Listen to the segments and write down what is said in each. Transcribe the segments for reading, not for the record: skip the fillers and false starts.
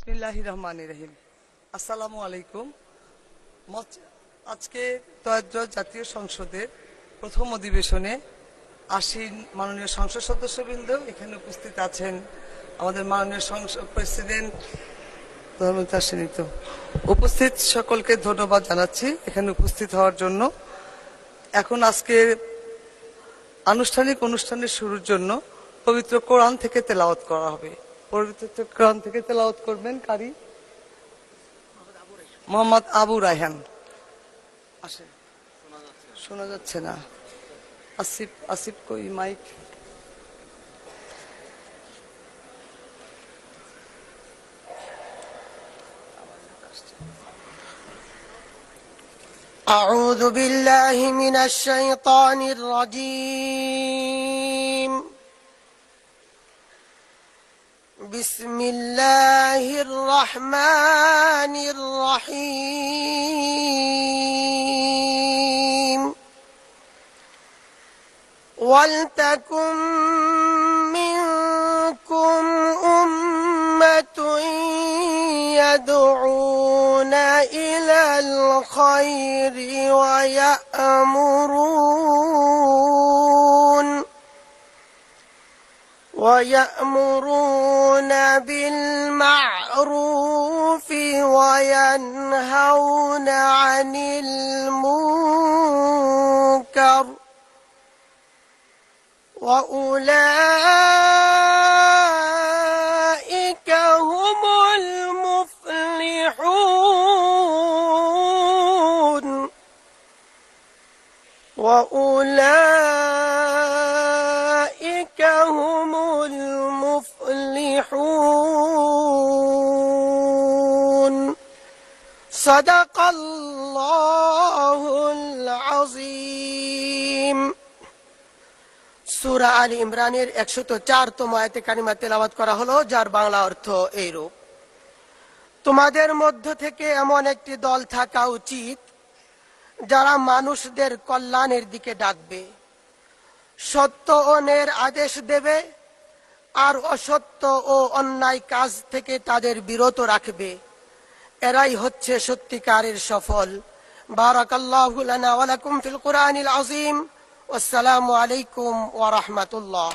বিসমিল্লাহির রহমানির রহিম। আসসালামু আলাইকুম। আজকে ত্রয়োদশ জাতীয় সংসদের প্রথম অধিবেশনে আসীন মাননীয় সংসদ সদস্যবৃন্দ, এখানে উপস্থিত আছেন আমাদের মাননীয় সংসদ প্রেসিডেন্ট ধর্মচাষিনীত, উপস্থিত সকলকে ধন্যবাদ জানাচ্ছি এখানে উপস্থিত হওয়ার জন্য। এখন আজকে আনুষ্ঠানিক অনুষ্ঠানের শুরুর জন্য পবিত্র কোরআন থেকে তেলাওয়াত করা হবে। পবিত্র কোরআন থেকে তেলাওয়াত করবেন কারি মোহাম্মদ আবু রায়হান। আসেন, শোনা যাচ্ছে না। আসিফ আসিফ কই মাইক? أعوذ بالله من الشيطان الرجيم. بسم الله الرحمن الرحيم. ولتكن منكم أمة يدعون إلى الخير ويأمرون بالمعروف وينهون عن المنكر وأولئك هم المفلحون. وأولئك هم المفلحون. صدق الله العظيم. সূরা আলী ইমরানের 104তম আয়াতে কারিমা তেলাওয়াত করা হলো, যার বাংলা অর্থ এইরূপ: তোমাদের মধ্য থেকে এমন একটি দল থাকা উচিত যারা মানুষদের কল্যাণের দিকে ডাকবে, সত্য ও ন্যায়ের আদেশ দেবে, আর অসত্য ও অন্যায় কাজ থেকে তাদের বিরত রাখবে। এরাই হচ্ছে সত্যিকারের সফল। বারাকাল্লাহু লানা ওয়া লাকুম ফিল কুরআনিল আযীম। আসসালামু আলাইকুম ওয়া রাহমাতুল্লাহ।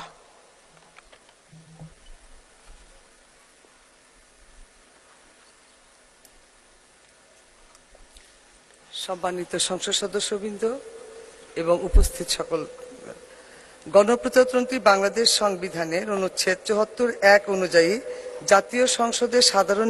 সম্মানিত সংসদ সদস্যবৃন্দ এবং উপস্থিত সকল, গণপ্রজাতন্ত্রী বাংলাদেশ সংবিধানের অনুচ্ছেদ ৭৪(১) অনুযায়ী জাতীয় সংসদের সাধারণ